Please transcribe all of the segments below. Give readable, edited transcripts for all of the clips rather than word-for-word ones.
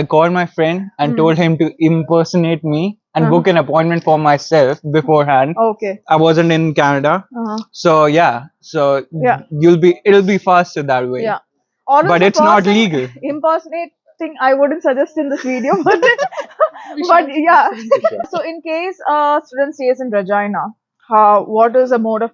I called my friend and told him to impersonate me and book an appointment for myself beforehand. Okay. I wasn't in Canada. So yeah, it'll be faster that way. Yeah. Or But it's not legal. Impersonate thing I wouldn't suggest in this video, but but yeah. So in case a student stays in Regina, what is the mode of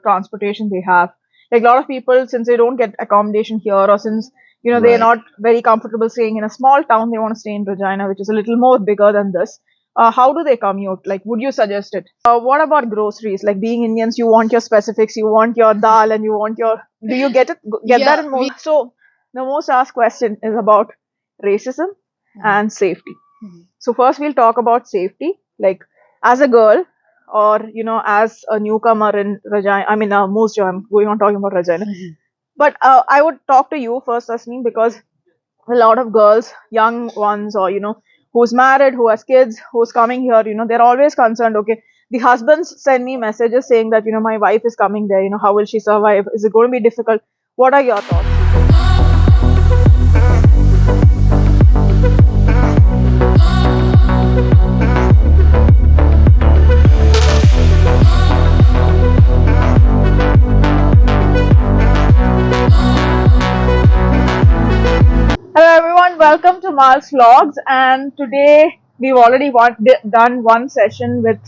transportation they have? Like a lot of people, since they don't get accommodation here, or since they're not very comfortable staying in a small town, they want to stay in Regina, which is a little more bigger than this. How do they commute? Like, would you suggest it? What about groceries? Like, being Indians, you want your specifics, you want your dal, and you want your. Do you get that in most? So, the most asked question is about racism and safety. So, first we'll talk about safety. Like, as a girl, or as a newcomer in Regina, I mean, Moose Jaw, I'm going on talking about Regina. But I would talk to you first, Asmin, because a lot of girls, young ones, or who's married, who has kids, who's coming here, they're always concerned. Okay, the husbands send me messages saying that my wife is coming there. How will she survive? Is it going to be difficult? What are your thoughts? Hello everyone, welcome to MALZ vlogs, and today we've already done one session with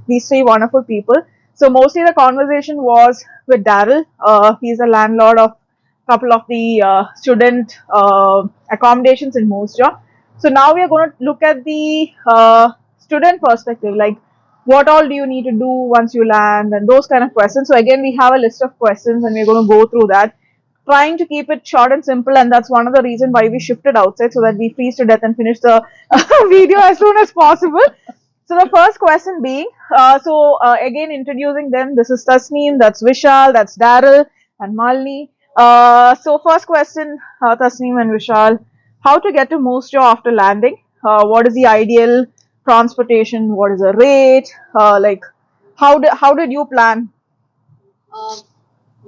these three wonderful people. So mostly the conversation was with Daryl. He's a landlord of a couple of the student accommodations in Moosjaw. So now we are going to look at the student perspective, like what all do you need to do once you land and those kind of questions. So again, we have a list of questions and we're going to go through that, trying to keep it short and simple, and that's one of the reasons why we shifted outside, so that we freeze to death and finish the video as soon as possible. So the first question being, again introducing them, this is Tasneem, that's Vishal, that's Daryl, and Malini. So first question, Tasneem and Vishal, how to get to Moose Jaw after landing? What is the ideal transportation? What is the rate? Like, how did you plan?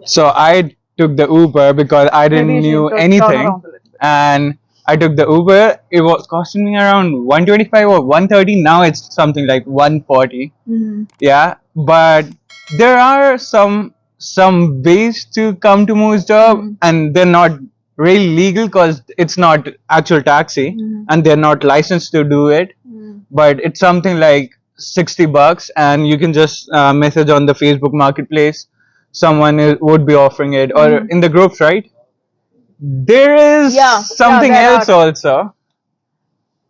So I took the Uber because I didn't knew anything, and I took the Uber. It was costing me around 125 or 130. Now it's something like 140. Yeah, but there are some ways to come to Moose Jaw, and they're not really legal because it's not actual taxi, and they're not licensed to do it. But it's something like $60, and you can just message on the Facebook Marketplace. Someone would be offering it, or in the groups, right? There is something else also.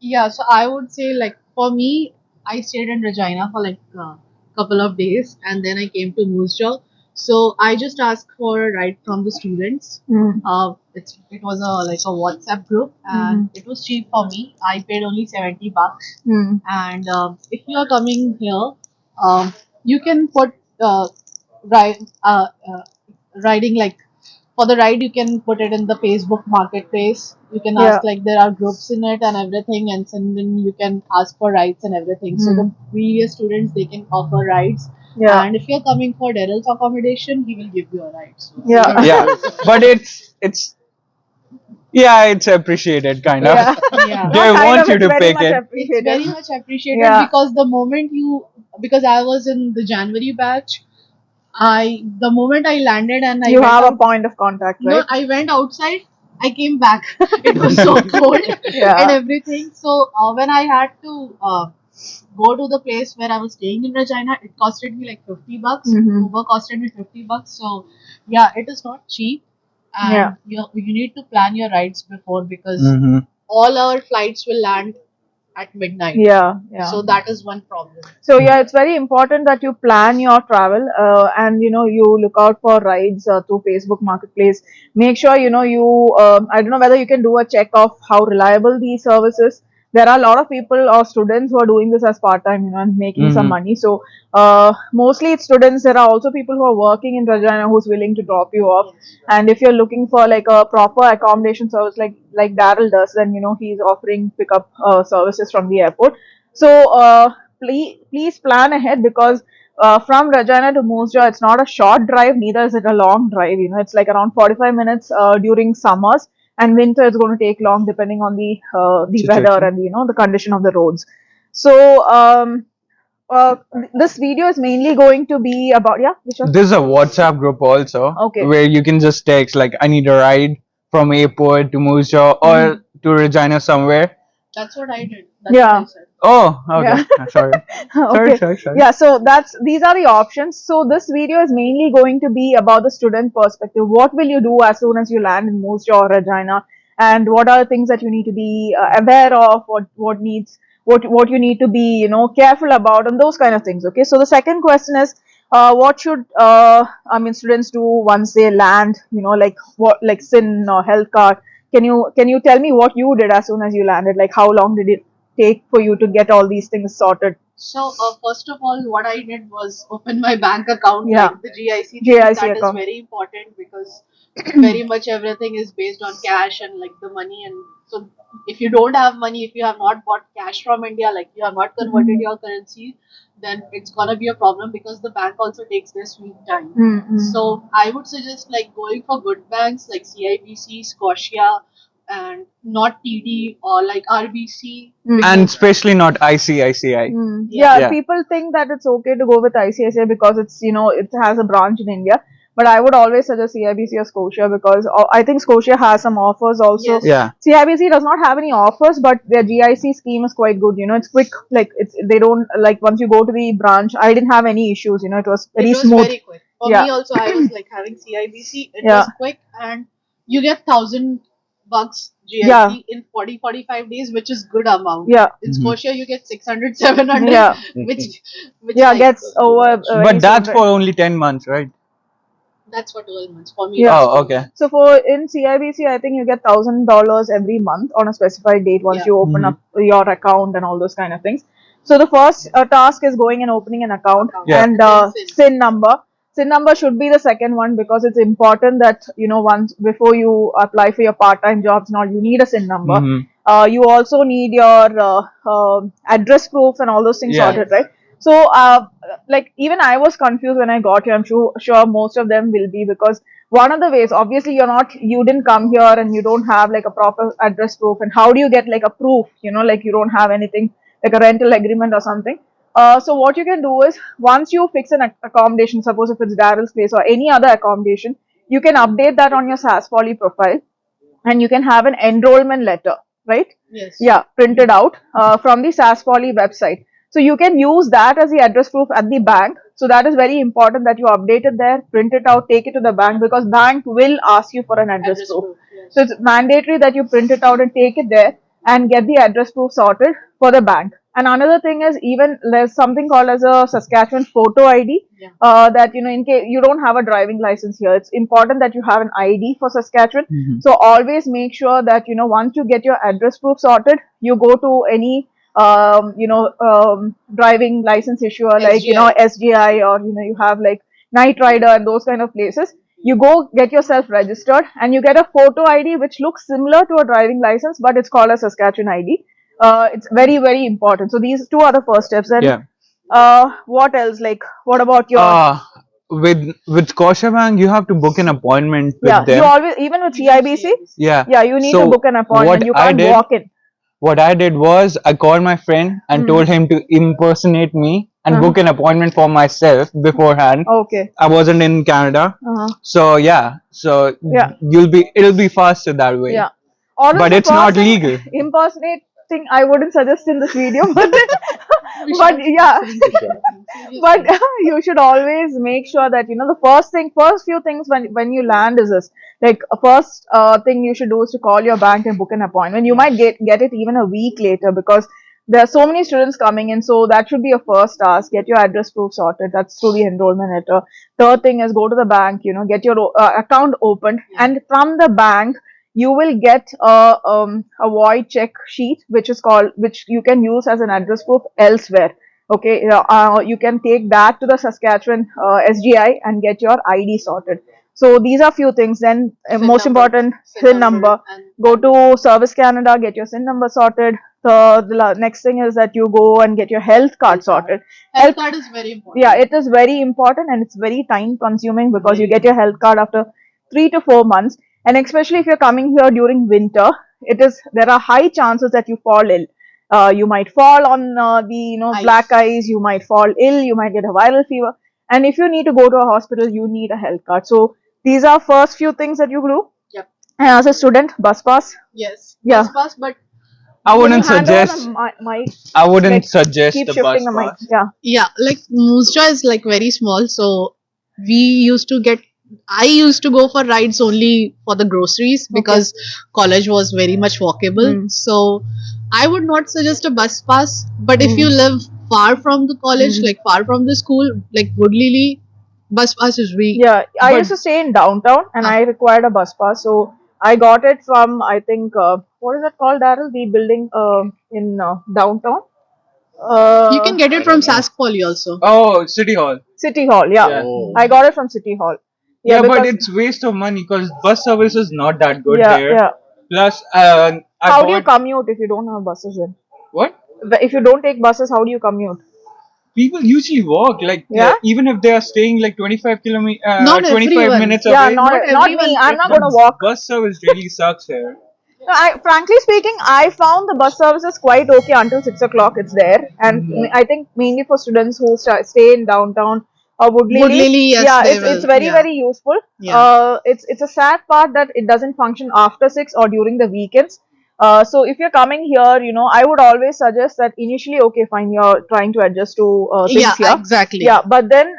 Yeah, so I would say, like, for me, I stayed in Regina for like a couple of days and then I came to Moose Jaw. So I just asked for a ride from the students. It was a WhatsApp group and it was cheap for me. I paid only $70. And if you are coming here, you can put ride riding, like, for the ride you can put it in the Facebook Marketplace. You can ask, like, there are groups in it and everything, and then you can ask for rides and everything. So the previous students, they can offer rides. And if you're coming for Daryl's accommodation, he will give you a ride. So Yeah, but it's appreciated, kind of. They want you to pick it. It's very much appreciated because the moment because I was in the January batch, the moment I landed and you have a point of contact, right? No, I went outside. I came back. It was so cold and everything. So when I had to go to the place where I was staying in Regina, it costed me like $50. Uber costed me $50. So yeah, it is not cheap, and you need to plan your rides before, because all our flights will land at midnight. So that is one problem. So yeah, it's very important that you plan your travel, and you look out for rides through Facebook Marketplace. Make sure you I don't know whether you can do a check of how reliable the service is. There are a lot of people or students who are doing this as part-time, and making some money. So mostly it's students. There are also people who are working in Regina who's willing to drop you off. And if you're looking for like a proper accommodation service, like Daryl does, then he's offering pickup services from the airport. So please plan ahead, because from Regina to Moose Jaw, it's not a short drive, neither is it a long drive. It's like around 45 minutes during summers. and winter is going to take long depending on the weather Situation. and the condition of the roads. So this video is mainly going to be about, yeah, Vishal? There's a WhatsApp group also Okay. where you can just text like I need a ride from airport to Moose Jaw or to Regina somewhere. That's what I did. That's Yeah. what I said. Oh, okay. Yeah. Sorry. Okay. Sorry. Yeah, so these are the options. So this video is mainly going to be about the student perspective. What will you do as soon as you land in Moose Jaw or Regina, and what are the things that you need to be aware of? What you need to be careful about, and those kind of things. Okay. So the second question is, what should students do once they land? Like what, like SIN or health card. Can you tell me what you did as soon as you landed? Like how long did it take for you to get all these things sorted? So, first of all, what I did was open my bank account, Yeah. like the GIC thing. GIC That is account. very important because very much everything is based on cash and like the money. And so, if you don't have money, if you have not bought cash from India, like you have not converted your currency, then it's gonna be a problem because the bank also takes their sweet time. Mm-hmm. So, I would suggest like going for good banks like CIBC, Scotia, and not TD or like RBC. And especially not ICICI. Yeah, Yeah. people think that it's okay to go with ICICI because it has a branch in India. But I would always suggest CIBC or Scotia because I think Scotia has some offers also. Yes. Yeah. CIBC does not have any offers, but their GIC scheme is quite good. It's quick. Like they don't like once you go to the branch. I didn't have any issues. It was very It was smooth. very quick. For Yeah. me also, I was like having CIBC. It Yeah. was quick and you get $1,000 GIC Yeah. in 40-45 days, which is good amount. Yeah. In Scotia, you get 600, 700, Yeah. which Yeah, like, gets over. But that's for only 10 months, right? that's for 12 months. For me, Yeah. that's Oh, okay. So for in CIBC, I think you get $1,000 every month on a specified date once Yeah. you open up your account and all those kind of things. So the first task is going and opening an account Yeah. and Then SIN. SIN number. SIN number should be the second one because it's important that once before you apply for your part-time jobs and all, you need a SIN number. You also need your address proof and all those things Yeah. sorted, right? So, like even I was confused when I got here. I'm sure most of them will be because one of the ways, obviously, you didn't come here and you don't have like a proper address proof. And how do you get like a proof? Like you don't have anything like a rental agreement or something. So what you can do is once you fix an accommodation, suppose if it's Daryl's place or any other accommodation, you can update that on your SAS Poly profile, and you can have an enrollment letter, right? Yes. Yeah, printed out from the SAS Poly website. So you can use that as the address proof at the bank. So that is very important that you update it there, print it out, take it to the bank because bank will ask you for an address proof. Yes. So it's mandatory that you print it out and take it there and get the address proof sorted for the bank. And another thing is even there's something called as a Saskatchewan photo ID. Yeah. That in case you don't have a driving license here, it's important that you have an ID for Saskatchewan. So always make sure that once you get your address proof sorted, you go to any driving license issuer like SGI or you have like Night Rider and those kind of places. You go get yourself registered and you get a photo ID which looks similar to a driving license, but it's called a Saskatchewan ID. It's very, very important. So these two are the first steps. And what else? Like, what about your? With Scotiabank, you have to book an appointment with Yeah, them. you always even with CIBC. Yeah. Yeah, you need So to book an appointment. what You I can't did- walk in. What I did was I called my friend and told him to impersonate me and book an appointment for myself beforehand. Okay. I wasn't in Canada, so yeah. So Yeah. it'll be faster that way. Yeah. Or But the it's not first thing, legal. Impersonating, I wouldn't suggest in this video, but yeah. But you should always make sure that the first few things when you land is this. Like first thing you should do is to call your bank and book an appointment. You might get it even a week later because there are so many students coming in. So that should be your first task. Get your address proof sorted. That's through the enrollment letter. Third thing is go to the bank. Get your account opened, and from the bank you will get a void check sheet which you can use as an address proof elsewhere. Okay, you can take that to the Saskatchewan SGI and get your ID sorted. So these are few things. Then most important, SIN number. Go to Service Canada, get your SIN number sorted. The next thing is that you go and get your health card sorted. Health card is very important. Yeah, it is very important and it's very time consuming because you get your health card after 3 to 4 months. and especially if you're coming here during winter, there are high chances that you fall ill. You might fall on the Ice. black ice. You might fall ill. You might get a viral fever. And if you need to go to a hospital, you need a health card. So these are first few things that you do. Yep. And as a student, bus pass. Yes. Yeah. Bus pass, but I wouldn't Hand over suggest. the mic. I wouldn't Like, suggest keep the shifting bus the mic. pass. Yeah. yeah, like Musja is like very small, so we used to get. I used to go for rides only for the groceries because college was very much walkable. Mm. So I would not suggest a bus pass. But if you live far from the college, like far from the school, like Woodley, bus pass is really. Yeah, I But- used to stay in downtown and I required a bus pass. So I got it from, I think, what is that called, Daryl? The building in downtown? You can get it from Sask Poly also. Oh, City Hall. City Hall, yeah. Yeah. Oh. I got it from City Hall. Yeah, but because- it's waste of money because bus service is not that good yeah, there. yeah. Plus, How do you commute if you don't have buses then? What? If you don't take buses, how do you commute? People usually walk, like Yeah? even if they are staying like 25 Not 25 everyone. minutes Yeah, away. not everyone me. I'm not But going to walk. Bus service really sucks here. No, frankly speaking, I found the bus services quite okay until 6 o'clock. It's there, and I think mainly for students who stay in downtown or Woodley, yes, yeah, they it's will, very yeah. very useful. Yeah. It's a sad part that it doesn't function after 6 or during the weekends. So if you're coming here, I would always suggest that initially, okay, fine, you're trying to adjust to things Yeah, here. exactly. Yeah, but then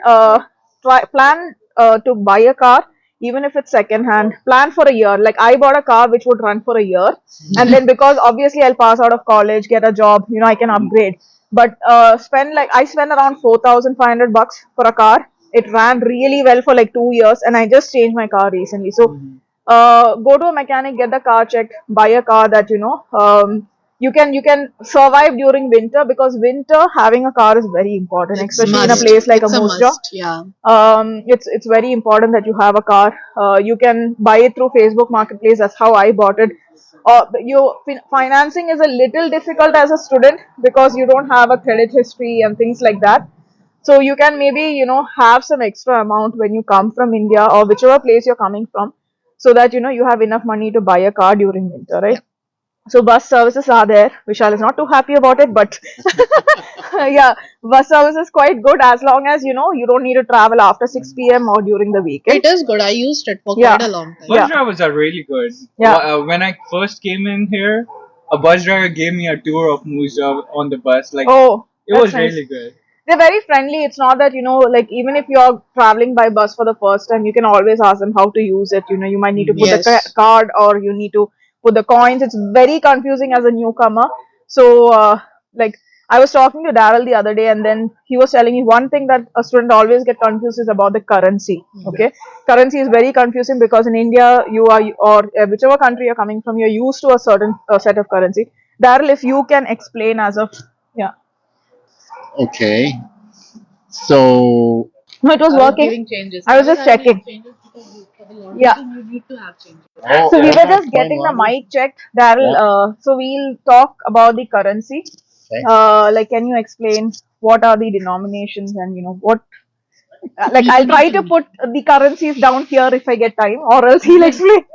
plan to buy a car, even if it's second hand. Plan for a year. Like I bought a car which would run for a year, and then because obviously I'll pass out of college, get a job, I can upgrade. But I spent around $4,500 for a car. It ran really well for like 2 years, and I just changed my car recently. So go to a mechanic, get the car checked, buy a car that you can survive during winter, because winter having a car is very important, It's especially in a must. place like It's a Moose Jaw. must, yeah. It's very important that you have a car. You can buy it through Facebook Marketplace. That's how I bought it. Financing is a little difficult as a student because you don't have a credit history and things like that. So you can maybe have some extra amount when you come from India or whichever place you're coming from, so that you have enough money to buy a car during winter, right? So bus services are there. Vishal is not too happy about it, but yeah, bus service is quite good as long as you don't need to travel after 6 p.m. or during the weekend. It is good. I used it for Yeah. quite a long time. Bus Yeah. drivers are really good. Yeah. When I first came in here, a bus driver gave me a tour of Moose Jaw on the bus. Like Oh, it that's was nice. really good. They're very friendly. It's not that like even if you're traveling by bus for the first time, you can always ask them how to use it. You might need to put the Yes. card, or you need to put the coins. It's very confusing as a newcomer. So like I was talking to Daryl the other day, and then he was telling me one thing that a student always get confused is about the currency. Okay, currency is very confusing because in India or whichever country you're coming from, you're used to a certain set of currency. Daryl, if you can explain as of Okay. So, No, it was working. Giving changes. I was just checking. Changes because for the long Yeah. term, you need to have changes. oh, So we yeah, were just fine getting the laundry. mic checked, Daryl. So we'll talk about the currency. Okay. Like, can you explain what are the denominations and what? Like, I'll try to put the currencies down here if I get time, or else he'll explain.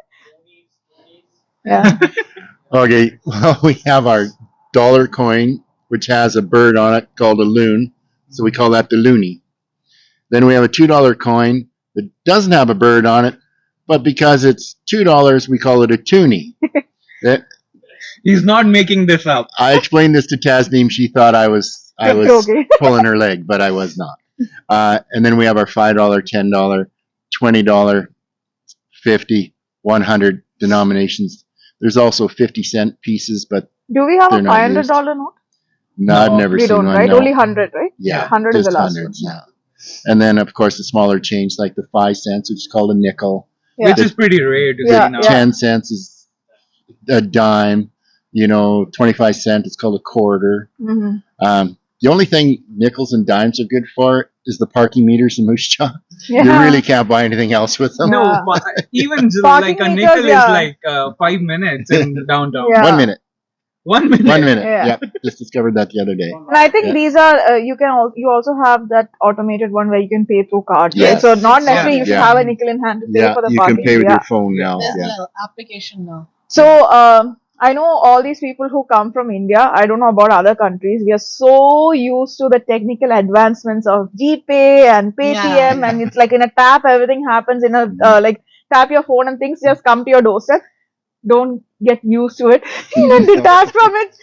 Yeah. Okay, well, we have our dollar coin, which has a bird on it called a loon, so we call that the loonie. Then we have a $2 coin that doesn't have a bird on it, but because it's $2, we call it a toonie. That He's not making this up. I explained this to Tasneem. She thought I was Okay. pulling her leg, but I was not. And then we have our $5, $10, $20, 50, 100 denominations. There's also 50-cent pieces, but Do we have They're a not $500 note? no, I've never We seen don't, one. right? no. Only 100, right? Yeah, 100 is just the last hundreds, one. yeah. And then, of course, the smaller change, like the 5 cents, which is called a nickel. Yeah. Which is pretty rare to Yeah, see now. yeah. 10 cents is a dime. 25 cents, it's called a quarter. Mm-hmm. The only thing nickels and dimes are good for is the parking meters in Moose Jaw. Yeah. You really can't buy anything else with them. No, Yeah. even Parking like a meters, nickel yeah. is like 5 minutes in downtown. Yeah. 1 minute. 1 minute. 1 minute. Yeah. Yep. Just discovered that the other day. And I think Yeah. these are you also have that automated one where you can pay through card, right? Yes. So not necessarily you should Yeah. have a nickel in hand to pay Yeah, for the you parking. can pay with Yeah. your phone now. There's Yeah. an application now. So I know all these people who come from India. I don't know about other countries. We are so used to the technical advancements of GPay and Paytm, and it's like in a tap, everything happens in a like tap your phone and things just come to your doorstep. Don't get used to it. Detach from it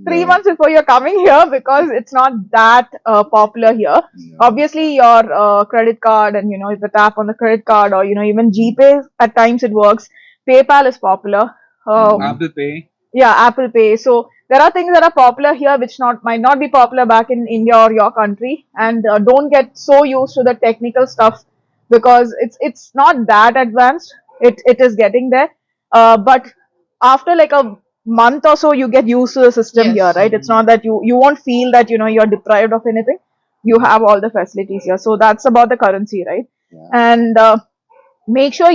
3 months before you're coming here because it's not that popular here. No. Obviously, your credit card and if the tap on the credit card or even GPay at times it works. PayPal is popular. Apple Pay. Yeah, Apple Pay. So there are things that are popular here which might not be popular back in India or your country. And don't get so used to the technical stuff because it's not that advanced. It is getting there. But after like a month or so, you get used to the system Yes. here, right? It's not that you won't feel that you're deprived of anything. You have all the facilities here. So that's about the currency, right? Yeah. And make sure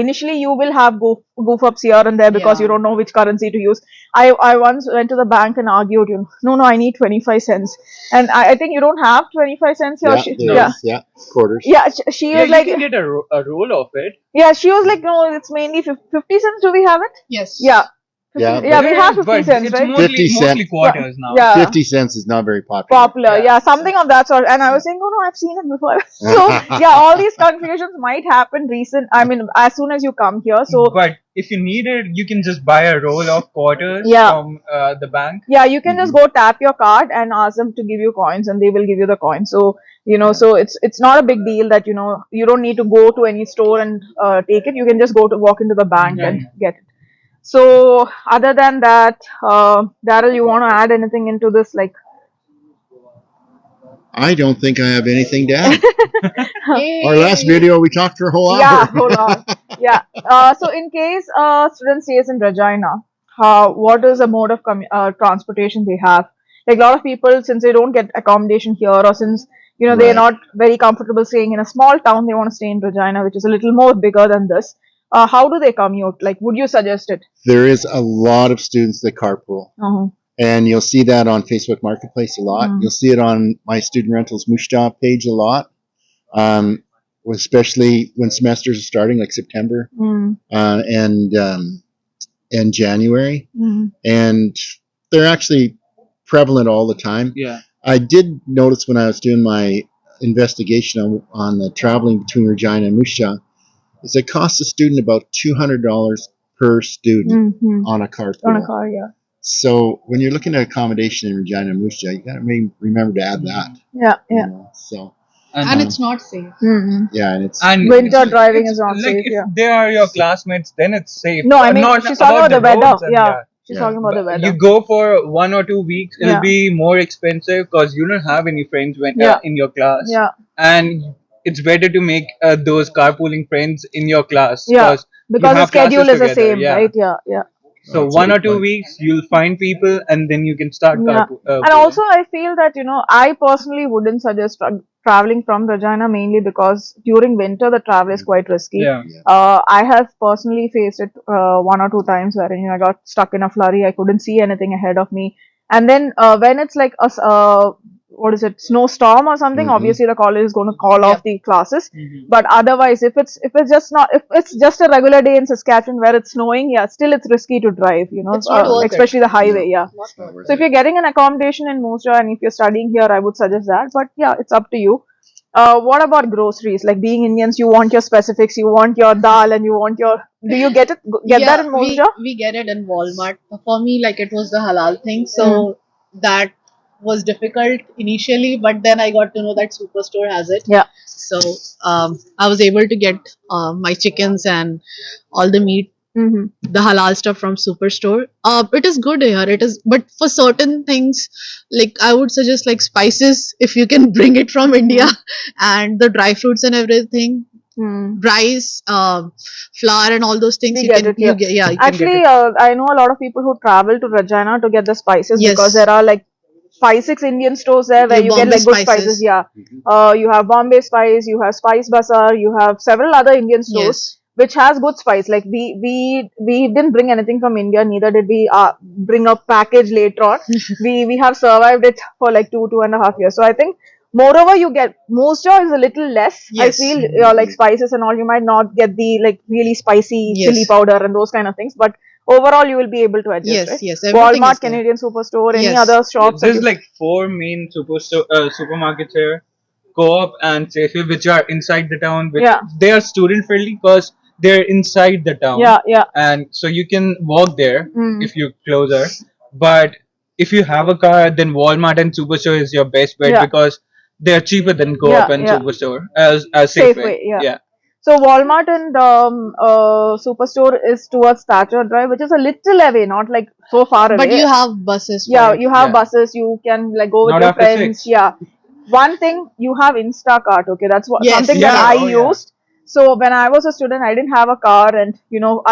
initially you will have goof ups here and there because Yeah. you don't know which currency to use. I once went to the bank and argued, no, I need 25 cents. And I think you don't have 25 cents here. Yeah, there is. Yeah. Quarters. Yeah, she Yeah, was you like, can get a roll of it. yeah, she was like, no, it's mainly 50 cents. Do we have it? Yes. Yeah. Yeah, Yeah, we have 50 but cents, it's right? mostly, 50 cent. mostly quarters now. Yeah. 50 cents is not very popular. Popular, Yeah. yeah, something of that sort. And I was saying, no, I've seen it before. So yeah, all these confusions might happen as soon as you come here. So But if you need it, you can just buy a roll of quarters Yeah. from the bank. yeah, you can just go tap your card and ask them to give you coins, and they will give you the coins. So so it's not a big deal that you don't need to go to any store and take it. You can just walk into the bank Yeah. and get it. So other than that, Daryl, you want to add anything into this? Like, I don't think I have anything to add. Yay. Our last video, we talked for a whole hour. yeah, hold on. Yeah. So in case a student stays in Regina, what is the mode of transportation they have? Like a lot of people, since they don't get accommodation here, or since they're Right. not very comfortable staying in a small town, they want to stay in Regina, which is a little more bigger than this. How do they commute? Like, would you suggest it? There is a lot of students that carpool. Uh-huh. And you'll see that on Facebook Marketplace a lot. Mm. You'll see it on my Student Rentals Mushta page a lot, especially when semesters are starting, like September Mm. and January. Mm. And they're actually prevalent all the time. Yeah. I did notice when I was doing my investigation on the traveling between Regina and Mushta, is it costs a student about $200 per student Mhm. on a carpool. On a car, yeah. So when you're looking at accommodation in Regina and Moose Jaw, you got to remember to add that. Yeah, yeah. So And it's not safe. Mm-hmm. yeah, and it's And Winter it's- driving it's is not like safe, if yeah. they are your classmates, then it's safe. No, I mean, Not she's talking about the weather. roads and Yeah, she's Yeah. talking about the But weather. you go for 1 or 2 weeks, it'll Yeah. be more expensive because you don't have any friends Yeah. in your class. Yeah, And it's better to make those carpooling friends in your class. Yeah. 'cause you because the have classes schedule is the together, same, yeah. right? Yeah, yeah. So That's a 1 or good 2 point. weeks, you'll find people, and then you can start Yeah. And also, I feel that I personally wouldn't suggest traveling from Regina mainly because during winter the travel is quite risky. Yeah. I have personally faced it 1 or 2 times wherein I got stuck in a flurry. I couldn't see anything ahead of me, and then when it's like what is it, snowstorm or something? Mhm. Obviously, the college is going to call off the classes. Mhm. But otherwise, if it's just a regular day in Saskatchewan where it's snowing, yeah, still it's risky to drive. It's not worth it. especially the highway. Yeah. it's not worth So if it. you're getting an accommodation in Moose Jaw and if you're studying here, I would suggest that. But yeah, it's up to you. What about groceries? Like being Indians, you want your specifics, you want your dal, and you want your. Do you get that in Moose Jaw? we get it in Walmart. For me, like it was the halal thing, so that was difficult initially, but then I got to know that Superstore has it. Yeah. So I was able to get my chickens and all the meat, Mm-hmm. the halal stuff from Superstore. It is good here. It is, but for certain things, like I would suggest like spices if you can bring it from India, and the dry fruits and everything, rice, flour, and all those things. We you get can, it here. you get, yeah. You can Actually, get it. I know a lot of people who travel to Regina to get the spices Yes. because there are like 5-6 Indian stores there where Yeah, you get Bombay like good spices. spices. Yeah. You have Bombay Spice, you have Spice Bazaar, you have several other Indian stores. Yes. which has good spice. Like we didn't bring anything from India, neither did we bring a package later on. we have survived it for like 2.5 years. So I think moreover you get moisture is a little less. Yes. I feel like spices and all, you might not get the like really spicy Yes. chili powder and those kind of things, but overall you will be able to adjust. Yes, right? yes, everything Walmart, is there. Canadian Superstore, any Yes. other shops. that There's you- like 4 main supermarkets here: Co-op and Safeway, which are inside the town. Which Yeah. they are student friendly because they're inside the town. yeah. And so you can walk there Mm. if you're closer. But if you have a car, then Walmart and Superstore is your best bet Yeah. because they're cheaper than Co-op Yeah, and yeah. Superstore as Safeway. Safeway, yeah. So Walmart and Superstore is towards Thatcher Drive, which is a little away, not like so far away. But you have buses. For yeah, it. you have Yeah. buses. You can like go with Not your after friends. 6. Yeah. One thing, you have Instacart. Okay, that's what Yes. something Yeah, that I oh, yeah. used. So when I was a student, I didn't have a car, and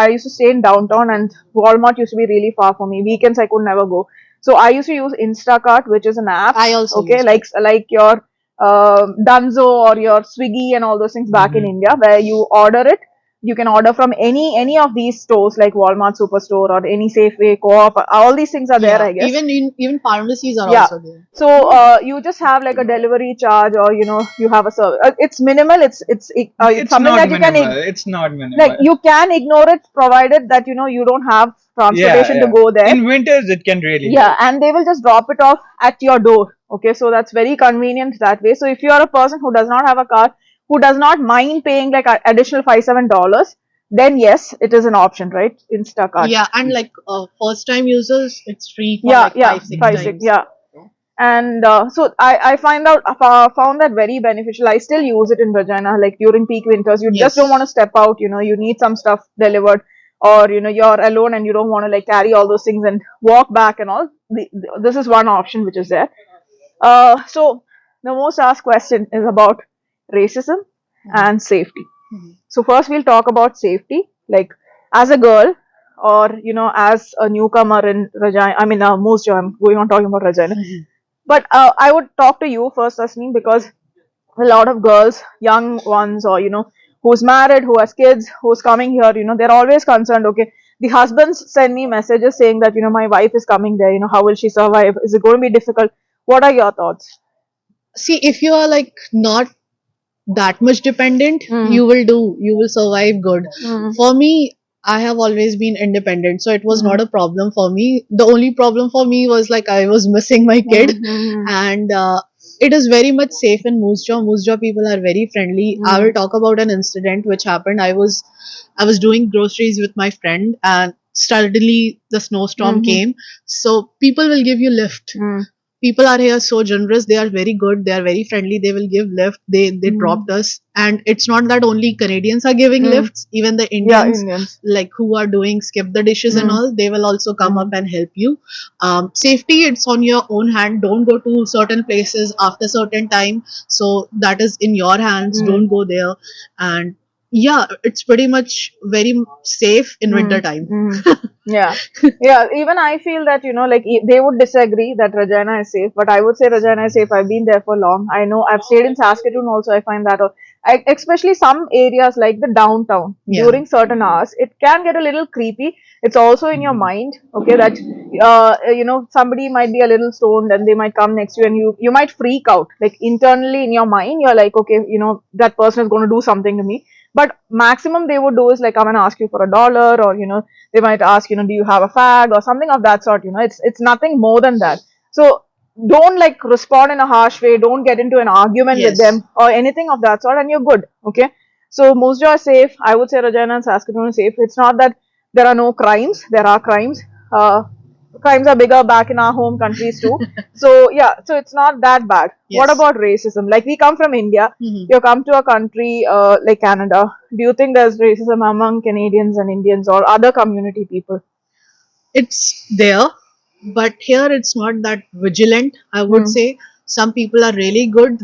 I used to stay in downtown, and Walmart used to be really far for me. Weekends I could never go. So I used to use Instacart, which is an app. I also okay, used like your Dunzo or your Swiggy and all those things back in India, where you order it. You can order from any of these stores like Walmart, Superstore, or any Safeway, Co-op. All these things are there, Yeah. I guess. Even pharmacies are Yeah. also there. So you just have like a delivery charge, or you have a service. It's minimal. It's It's something not that you can minimal. It's not minimal. like you can ignore it, provided that you don't have transportation to go there. In winters, it can really. Yeah, and they will just drop it off at your door. Okay, so that's very convenient that way. So if you are a person who does not have a car, who does not mind paying like additional $5-7, then yes, it is an option, right? Instacart. Yeah, and like first time users, it's free for Yeah, like yeah, 5-6 5, times. 6, yeah. And so I found that very beneficial. I still use it in Regina, like during peak winters. You just Yes. don't want to step out. You need some stuff delivered, or you're alone and you don't want to like carry all those things and walk back and all. This is one option which is there. So the most asked question is about racism and safety. So first we'll talk about safety. Like as a girl, or as a newcomer in Regina. I mean, Moose Jaw. I'm going on talking about Regina. But I would talk to you first, Asmin, because a lot of girls, young ones, or who's married, who has kids, who's coming here, they're always concerned. Okay, the husbands send me messages saying that my wife is coming there. How will she survive? Is it going to be difficult? What are your thoughts? See, if you are like not that much dependent, Mm. you will survive good. For me, I have always been independent, so it was not a problem for me. The only problem for me was like I was missing my kid, and it is very much safe in Moose Jaw. Moose Jaw people are very friendly. I will talk about an incident which happened. I was doing groceries with my friend, and suddenly the snowstorm came. So people will give you lift. People are here so generous. They are very good. They are very friendly. They will give lift. They dropped us, and it's not that only Canadians are giving lifts. Even the Indians, Indians. like who are doing skip the dishes and all, they will also come up and help you. Safety, it's on your own hand. Don't go to certain places after certain time. So that is in your hands. Don't go there. And yeah, it's pretty much very safe in winter time. Yeah, yeah. Even I feel that like they would disagree that Regina is safe, but I would say Regina is safe. I've been there for long. I know. I've stayed in Saskatchewan also. I find that, especially some areas like the downtown Yeah. during certain hours, it can get a little creepy. It's also in your mind, okay, that somebody might be a little stoned and they might come next to you, and you might freak out. Like internally in your mind, you're like, okay, that person is going to do something to me. But maximum they would do is like come and ask you for $1, or they might ask, do you have a fag or something of that sort. It's nothing more than that. So don't like respond in a harsh way. Don't get into an argument with Yes. them or anything of that sort, and you're good. Okay. So Moose Jaw is safe. I would say Regina and Saskatchewan is safe. It's not that there are no crimes. There are crimes. Crimes are bigger back in our home countries too. So yeah, so it's not that bad. Yes. What about racism? Like we come from India. You come to a country like Canada. Do you think there's racism among Canadians and Indians or other community people? It's there, but here it's not that vigilant. I would say some people are really good.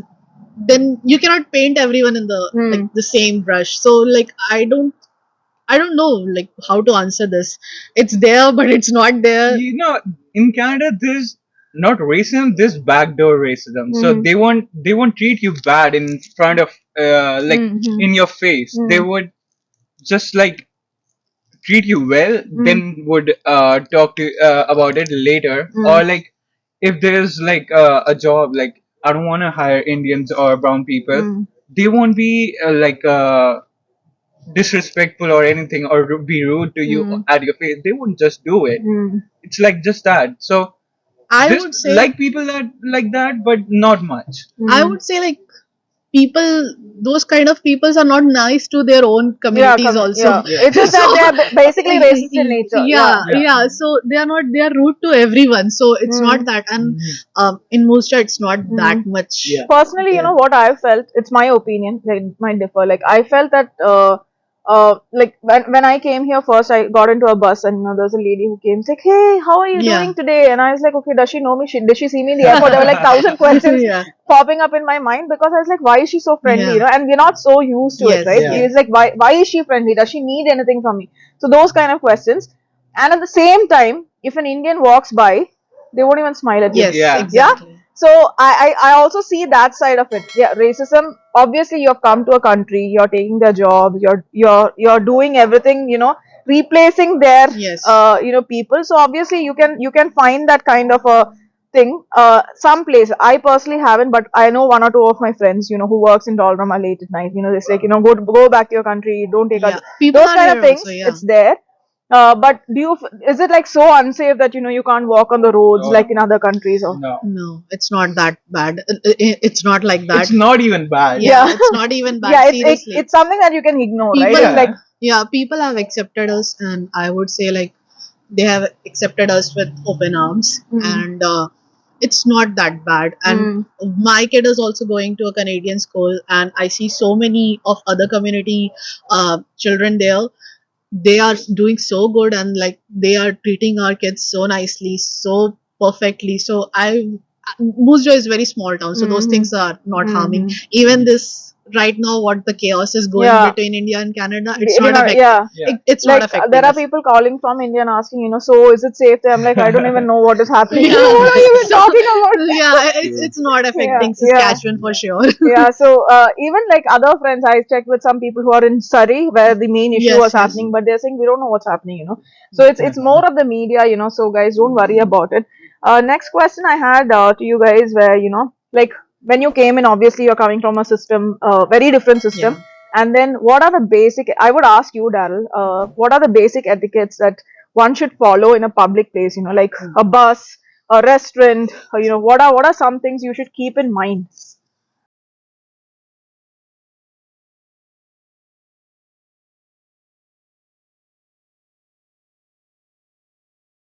Then you cannot paint everyone in the like the same brush. So like I don't know like how to answer this. It's there, but it's not there. In Canada, there's not racism, there's backdoor racism. So they won't treat you bad in front of in your face. They would just like treat you well, then would talk to about it later. Or like if there's like a job, like I don't want to hire Indians or brown people, they won't be disrespectful or anything or be rude to you at your face. They won't just do it. It's like just that. So I this would say like people that like that, but not much. I would say like people, those kind of peoples are not nice to their own communities also. It's just that they are basically racist in nature. Yeah. So they are rude to everyone. So it's not that, and in Moosja it's not that much. Personally, you know what I felt, it's my opinion, like it might differ. Like I felt that like when I came here first, I got into a bus and there's a lady who came, like, hey, how are you doing today? And I was like, okay, does she know me? Does she see me in the airport? There were like 1,000 questions popping up in my mind, because I was like, why is she so friendly? You know, and we're not so used to it, right? It's like, why is she friendly? Does she need anything from me? So those kind of questions. And at the same time, if an Indian walks by, they won't even smile at you. Yes, exactly. So I also see that side of it. Yeah, racism. Obviously, you have come to a country, you're taking their jobs, you're doing everything, replacing their people. So obviously, you can find that kind of a thing. Some place I personally haven't, but I know one or two of my friends, who works in Doldruma late at night. It's like, go back to your country, don't take People those are kind of here things. also, It's there. But is it like so unsafe that you can't walk on the roads like in other countries? Or No, it's not that bad. It's not like that. It's not even bad. Yeah. It's not even bad. yeah, Seriously, it's something that you can ignore, right? People- It's like people have accepted us, and I would say like they have accepted us with open arms, and it's not that bad. And my kid is also going to a Canadian school, and I see so many of other community children there. They are doing so good, and like they are treating our kids so nicely, so perfectly. So Moosja is very small town, so those things are not harming. Even this right now, what the chaos is going between India and Canada, it's not affecting. It's like not affecting. there are us. people calling from India and asking, so is it safe there? I'm like, I don't even know what is happening. Yeah. What are you even talking about? Yeah, it's not affecting Saskatchewan for sure. Yeah, so even like other friends, I checked with some people who are in Surrey where the main issue was happening, but they're saying we don't know what's happening. So it's more of the media, so guys, don't worry about it. Next question I had to you guys, where like when you came in, obviously you're coming from a system, very different system. And then what are the basic, I would ask you, Daryl, what are the basic etiquettes that one should follow in a public place, like a bus, a restaurant, what are some things you should keep in mind?